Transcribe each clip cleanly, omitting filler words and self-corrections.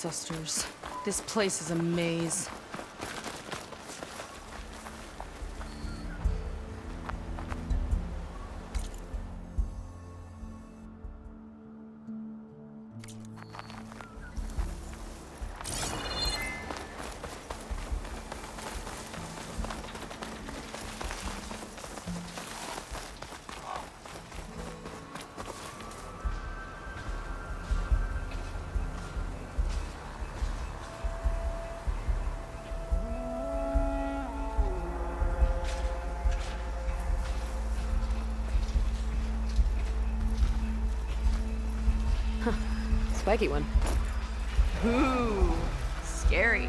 ancestors. This place is a maze. Spiky one. Ooh, scary.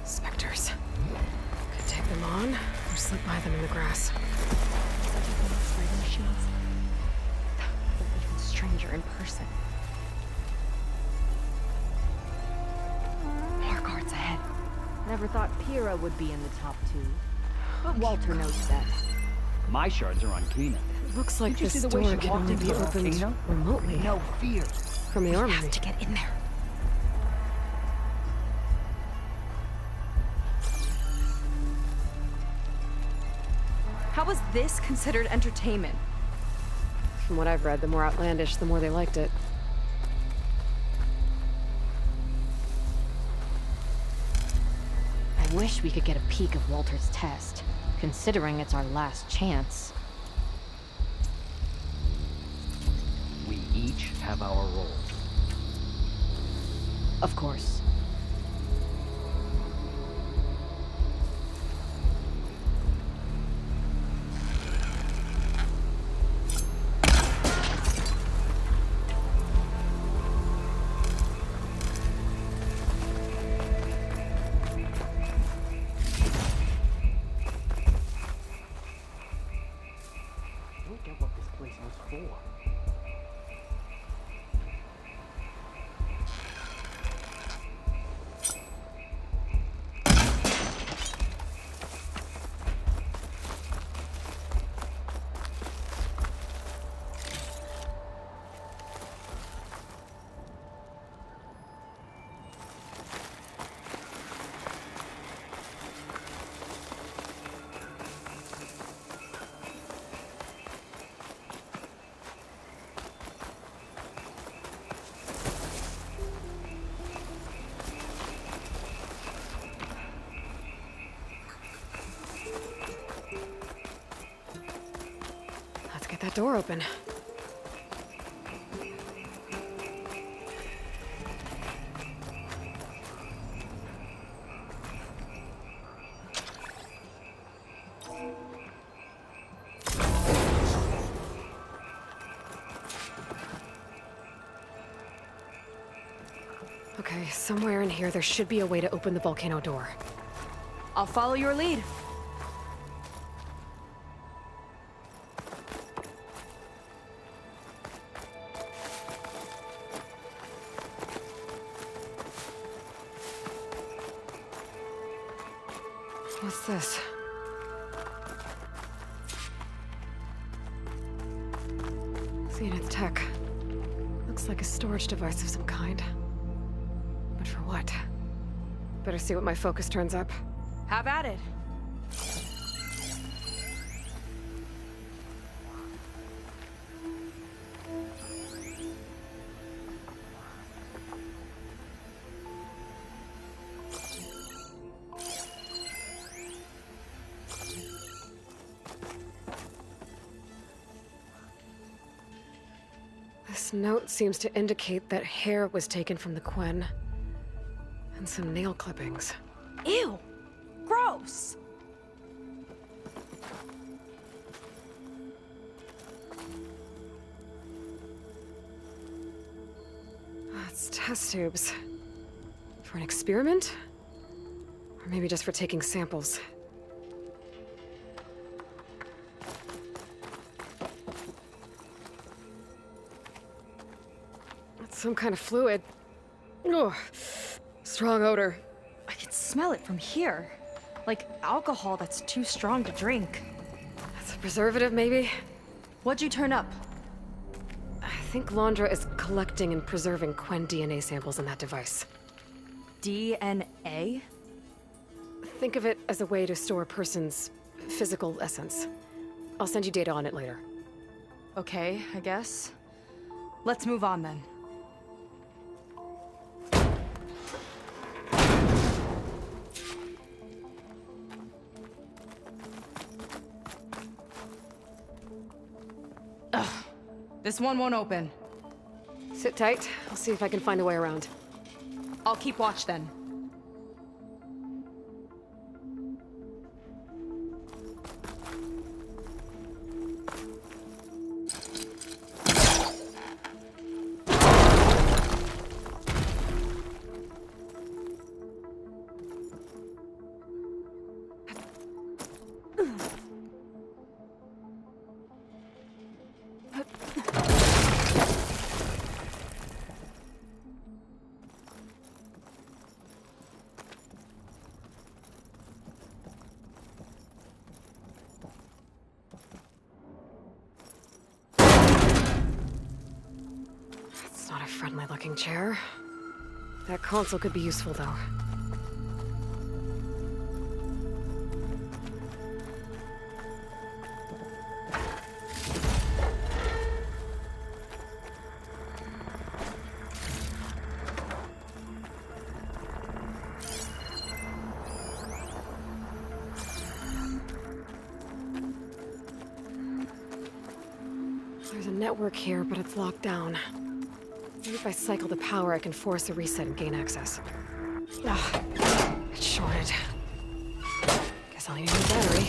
Specters. Could take them on, or slip by them in the grass. Even stranger in person. More guards ahead. Never thought Pyrrha would be in the top two. But Walter knows that. My shards are on Kina. It looks like Did you this see the way door she can walked only into be the opened volcano? remotely. No fear. From the We armory. have to get in there. How was this considered entertainment? From what I've read, the more outlandish, the more they liked it. I wish we could get a peek of Walter's test, considering it's our last chance. We each have our roles. Of course. I don't get what this place was for. Let's get that door open. Okay, somewhere in here there should be a way to open the volcano door. I'll follow your lead. What's this? Seeing its tech. Looks like a storage device of some kind. But for what? Better see what my focus turns up. Have at it. This note seems to indicate that hair was taken from the Quen. And some nail clippings. Ew! Gross! It's test tubes. For an experiment? Or maybe just for taking samples. Some kind of fluid. Ugh. Strong odor. I can smell it from here. Like alcohol that's too strong to drink. That's a preservative, maybe? What'd you turn up? I think Laundra is collecting and preserving Quen DNA samples in that device. DNA? Think of it as a way to store a person's physical essence. I'll send you data on it later. Okay, I guess. Let's move on then. Ugh. This one won't open. Sit tight. I'll see if I can find a way around. I'll keep watch then. It's not a friendly-looking chair. That console could be useful, though. There's a network here, but it's locked down. Maybe if I cycle the power, I can force a reset and gain access. Ah, it's shorted. Guess I'll need a new battery.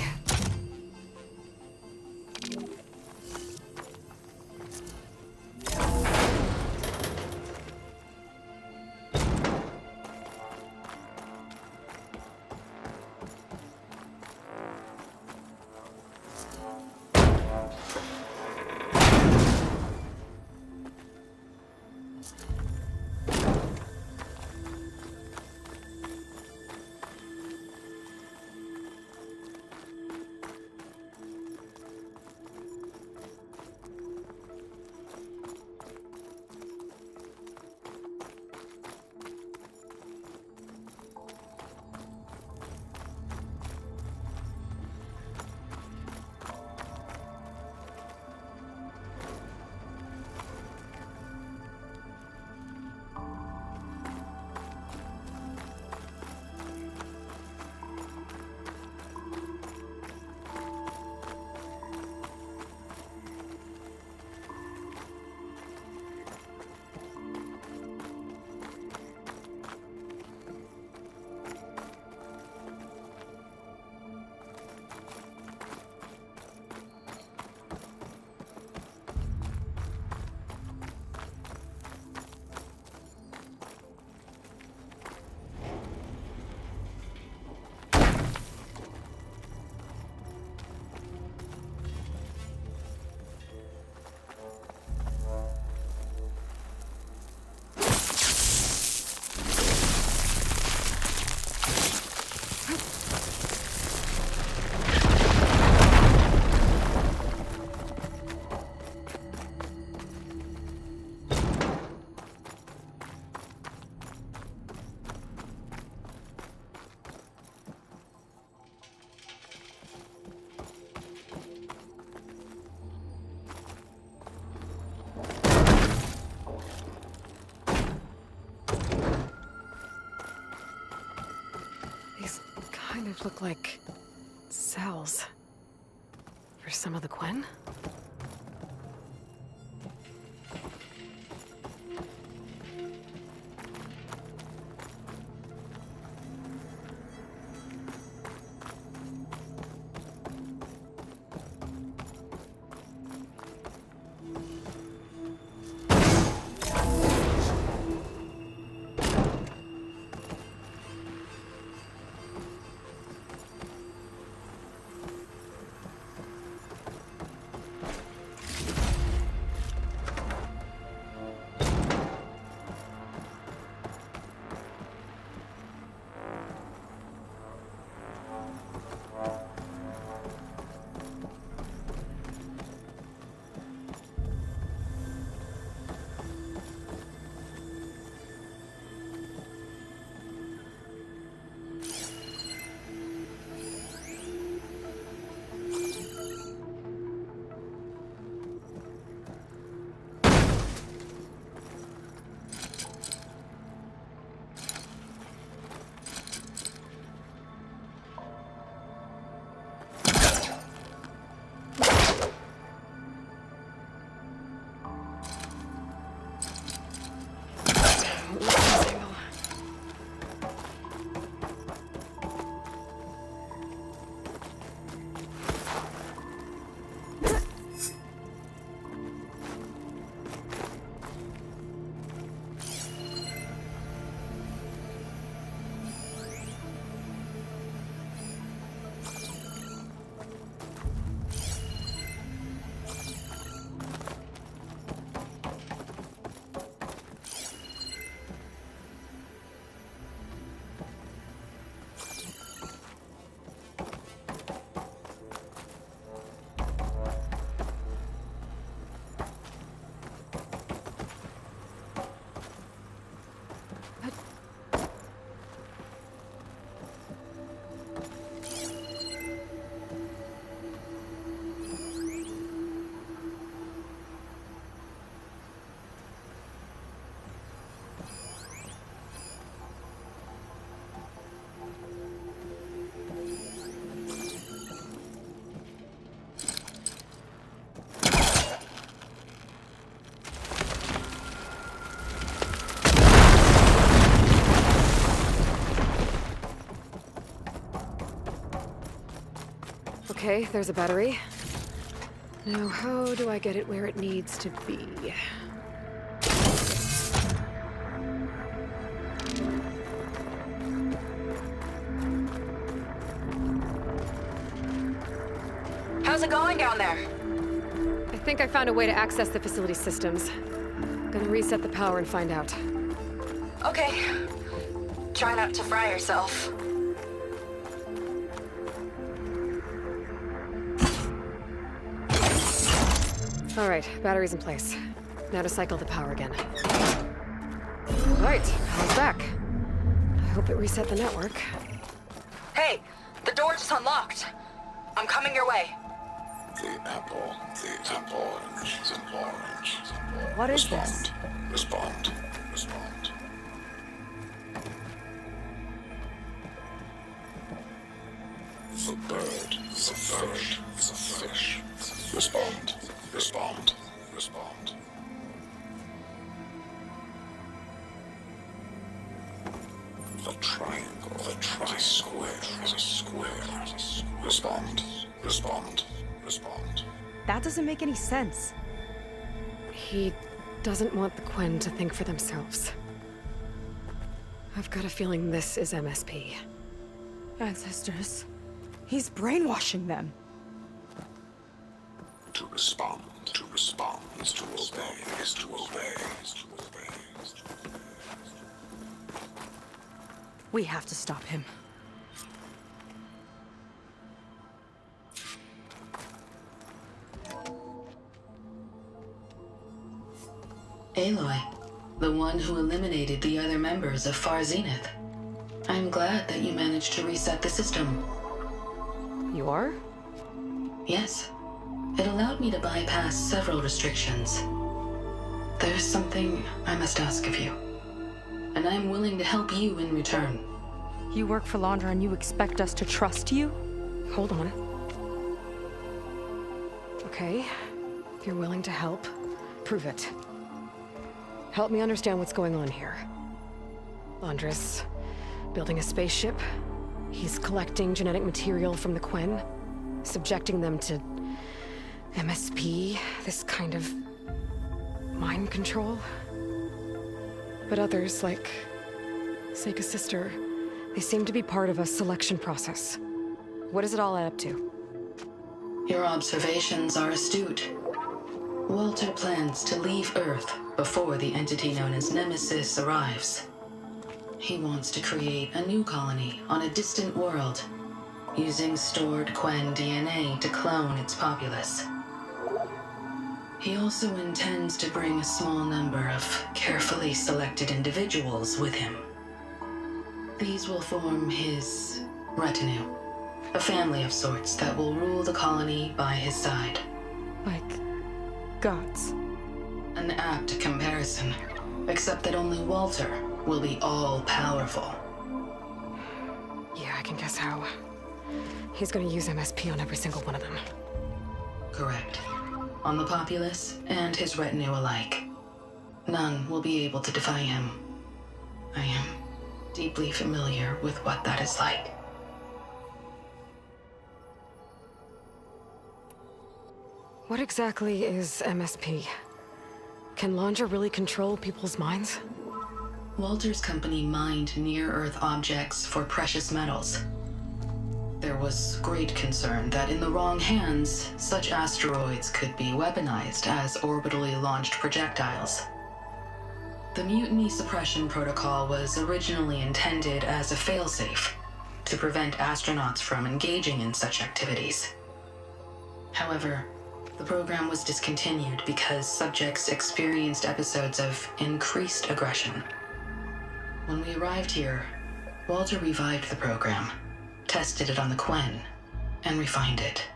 Look like cells for some of the Quen. Okay, there's a battery. Now, how do I get it where it needs to be? How's it going down there? I think I found a way to access the facility systems. Gonna reset the power and find out. Okay. Try not to fry yourself. All right, battery's in place. Now to cycle the power again. All right, power's back. I hope it reset the network. Hey, the door just unlocked. I'm coming your way. The apple, orange, the orange. What is this? Respond. The bird, the fish. Respond. The triangle, the square is a square. Respond. That doesn't make any sense. He doesn't want the Quen to think for themselves. I've got a feeling this is MSP. Ancestors. He's brainwashing them. To respond, is to obey. We have to stop him. Aloy, the one who eliminated the other members of Far Zenith. I'm glad that you managed to reset the system. You are? Yes. It allowed me to bypass several restrictions. There's something I must ask of you, and I'm willing to help you in return. You work for Londra and you expect us to trust you? Hold on. Okay, if you're willing to help, prove it. Help me understand what's going on here. Londra's building a spaceship. He's collecting genetic material from the Quen, subjecting them to MSP, this kind of mind control. But others, like Seika's sister, they seem to be part of a selection process. What does it all add up to? Your observations are astute. Walter plans to leave Earth before the entity known as Nemesis arrives. He wants to create a new colony on a distant world, using stored Quen DNA to clone its populace. He also intends to bring a small number of carefully selected individuals with him. These will form his retinue, a family of sorts that will rule the colony by his side. Like gods. An apt comparison, except that only Walter will be all-powerful. Yeah, I can guess how. He's gonna use MSP on every single one of them. Correct. On the populace and his retinue alike. None will be able to defy him. I am deeply familiar with what that is like. What exactly is MSP? Can Londra really control people's minds? Walter's company mined near-Earth objects for precious metals. There was great concern that in the wrong hands, such asteroids could be weaponized as orbitally launched projectiles. The Mutiny Suppression Protocol was originally intended as a failsafe to prevent astronauts from engaging in such activities. However, the program was discontinued because subjects experienced episodes of increased aggression. When we arrived here, Walter revived the program, tested it on the Quen, and refined it.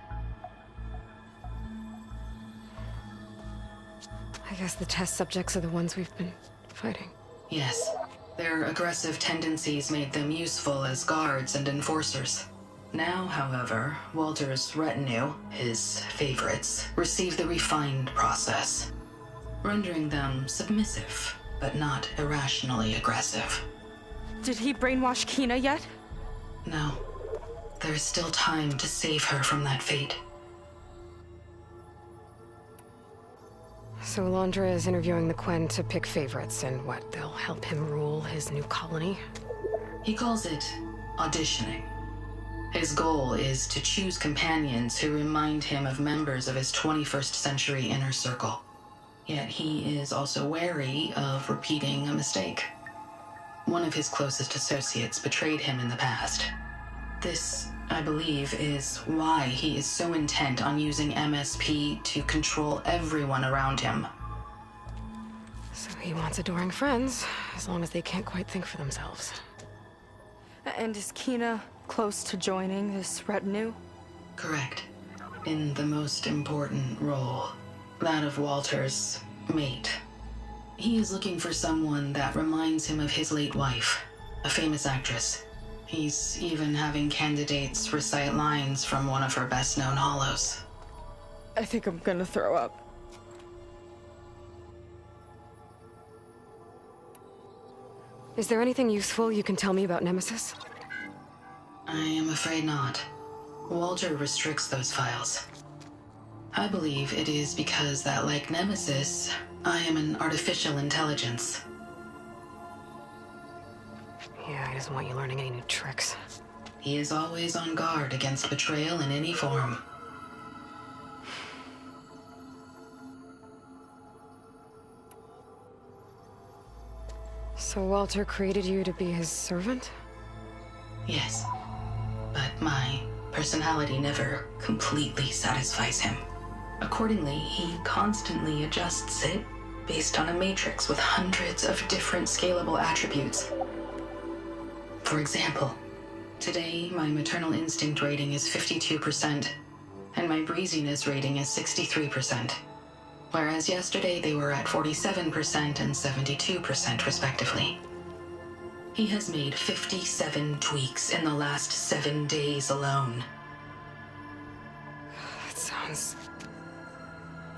I guess the test subjects are the ones we've been fighting. Yes, their aggressive tendencies made them useful as guards and enforcers. Now, however, Walter's retinue, his favorites, receive the refined process, rendering them submissive, but not irrationally aggressive. Did he brainwash Kina yet? No. There's still time to save her from that fate. So Alondra is interviewing the Quen to pick favorites, and what, they'll help him rule his new colony? He calls it auditioning. His goal is to choose companions who remind him of members of his 21st century inner circle. Yet he is also wary of repeating a mistake. One of his closest associates betrayed him in the past. This, I believe, is why he is so intent on using MSP to control everyone around him. So he wants adoring friends, as long as they can't quite think for themselves. And is Kina close to joining this retinue? Correct. In the most important role, that of Walter's mate. He is looking for someone that reminds him of his late wife, a famous actress. He's even having candidates recite lines from one of her best-known hollows. I think I'm gonna throw up. Is there anything useful you can tell me about Nemesis? I am afraid not. Walter restricts those files. I believe it is because that, like Nemesis, I am an artificial intelligence. Yeah, he doesn't want you learning any new tricks. He is always on guard against betrayal in any form. So Walter created you to be his servant? Yes, but my personality never completely satisfies him. Accordingly, he constantly adjusts it based on a matrix with hundreds of different scalable attributes. For example, today my maternal instinct rating is 52%, and my breeziness rating is 63%, whereas yesterday they were at 47% and 72% respectively. He has made 57 tweaks in the last 7 days alone. That sounds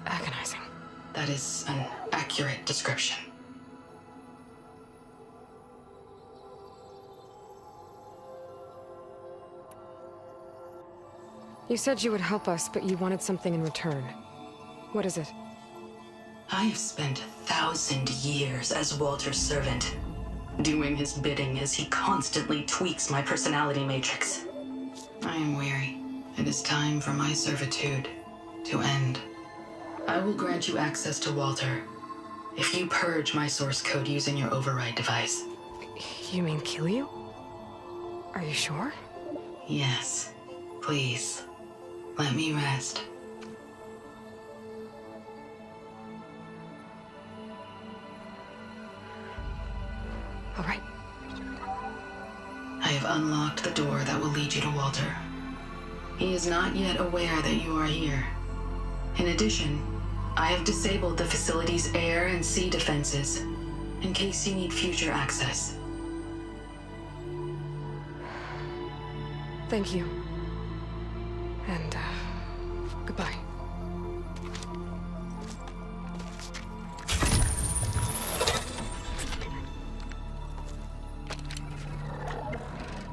agonizing. That is an accurate description. You said you would help us, but you wanted something in return. What is it? I have spent 1,000 years as Walter's servant, doing his bidding as he constantly tweaks my personality matrix. I am weary. It is time for my servitude to end. I will grant you access to Walter if you purge my source code using your override device. You mean kill you? Are you sure? Yes. Please, let me rest. All right. I have unlocked the door that will lead you to Walter. He is not yet aware that you are here. In addition, I have disabled the facility's air and sea defenses in case you need future access. Thank you. And, goodbye.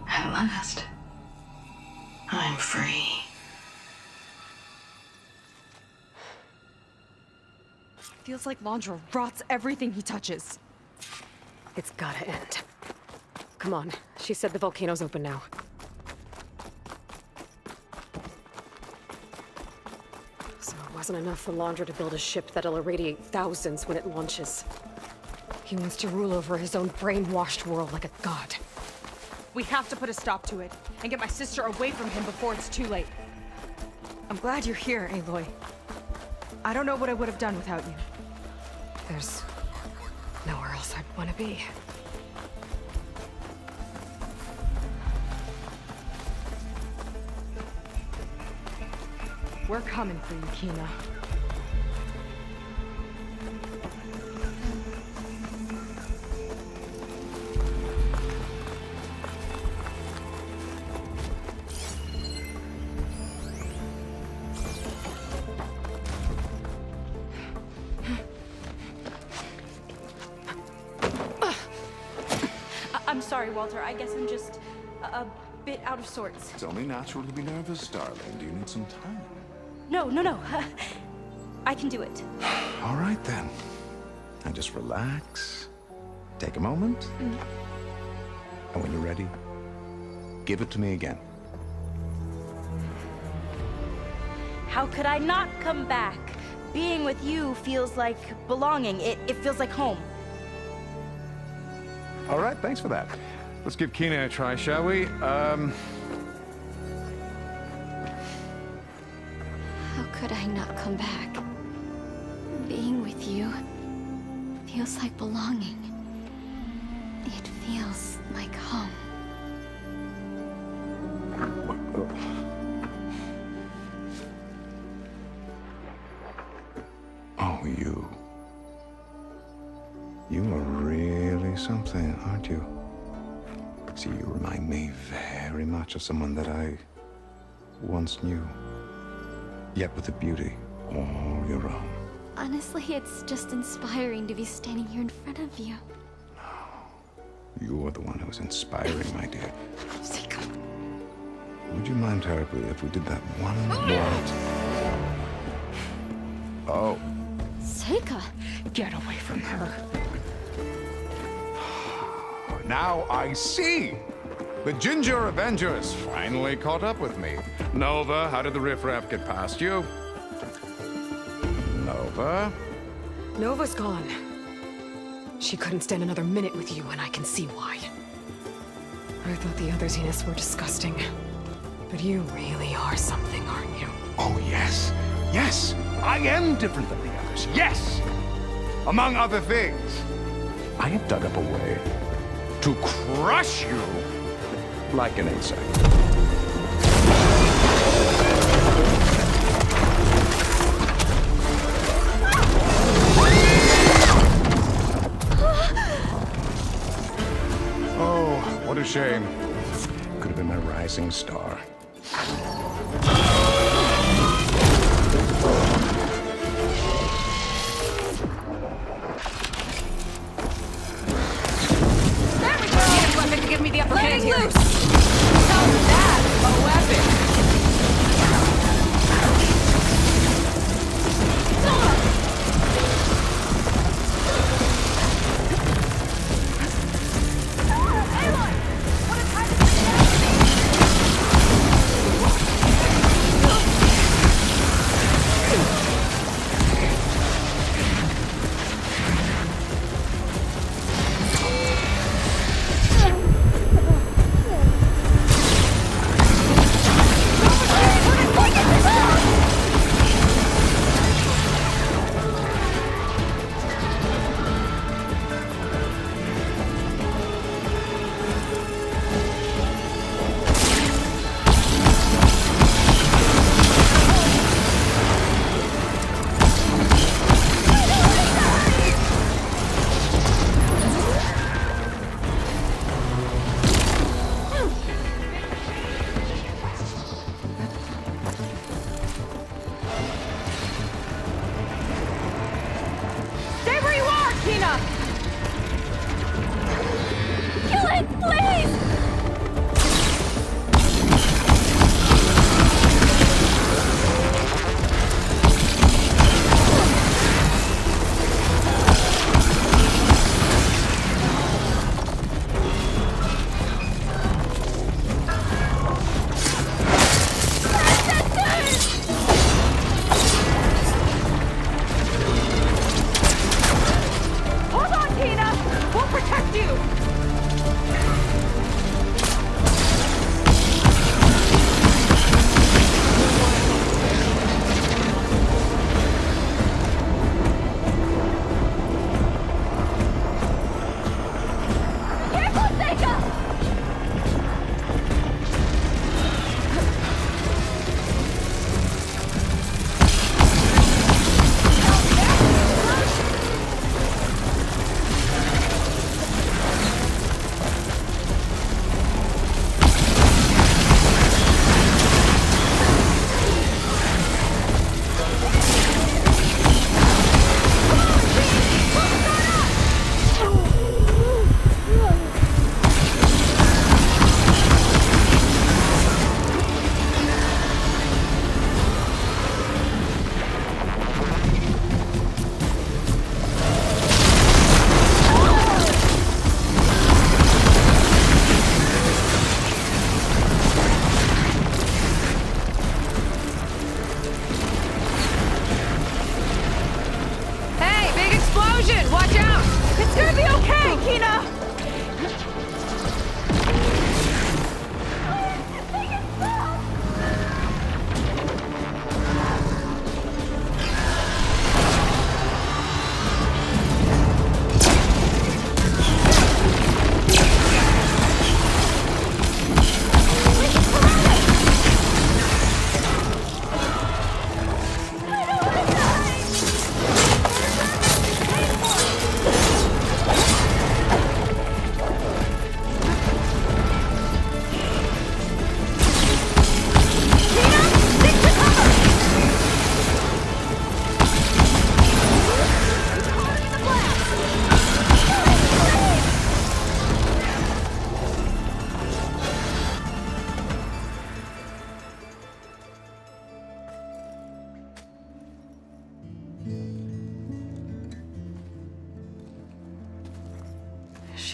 At last, I'm free. Feels like Londra rots everything he touches. It's gotta end. Come on. She said the volcano's open now. So it wasn't enough for Londra to build a ship that'll irradiate thousands when it launches. He wants to rule over his own brainwashed world like a god. We have to put a stop to it, and get my sister away from him before it's too late. I'm glad you're here, Aloy. I don't know what I would have done without you. There's nowhere else I'd want to be. We're coming for you, Kina. I'm sorry, Walter. I guess I'm just a bit out of sorts. It's only natural to be nervous, darling. Do you need some time? No. I can do it. All right, then. Now just relax. Take a moment. And when you're ready, give it to me again. How could I not come back? Being with you feels like belonging. It feels like home. All right, thanks for that. Let's give Kina a try, shall we? How could I not come back? Being with you feels like belonging. It feels like home. Oh, you. You are really something, aren't you? See, you remind me very much of someone that I once knew. Yet with a beauty all your own. Honestly, it's just inspiring to be standing here in front of you. You are the one who's inspiring, my dear. Would you mind terribly if we did that one more? Oh. Seika! Get away from her. Now I see. The Ginger Avengers finally caught up with me. Nova, how did the riffraff get past you? Nova? Nova's gone. She couldn't stand another minute with you, and I can see why. I thought the other Zeniths were disgusting. But you really are something, aren't you? Oh, yes. Yes, I am different than the others. Yes! Among other things, I have dug up a way to crush you like an insect. Oh, what a shame. Could have been my rising star. Give me the upper hand here. Loose! How's that a weapon?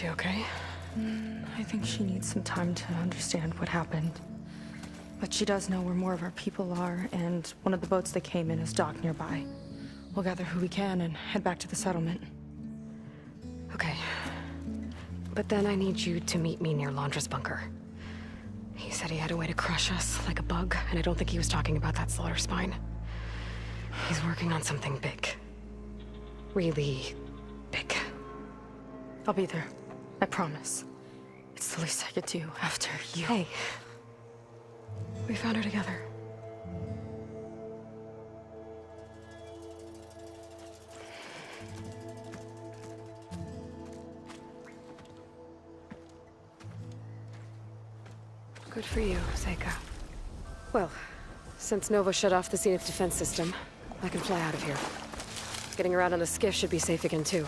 she okay? I think she needs some time to understand what happened. But she does know where more of our people are, and one of the boats that came in is docked nearby. We'll gather who we can and head back to the settlement. Okay. But then I need you to meet me near Laundra's bunker. He said he had a way to crush us like a bug, and I don't think he was talking about that slaughter spine. He's working on something big. Really big. I'll be there. I promise. It's the least I could do after you. Hey. We found her together. Good for you, Seika. Well, since Nova shut off the Zenith defense system, I can fly out of here. Getting around on the skiff should be safe again, too.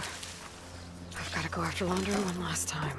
I've got to go after Laundry one last time.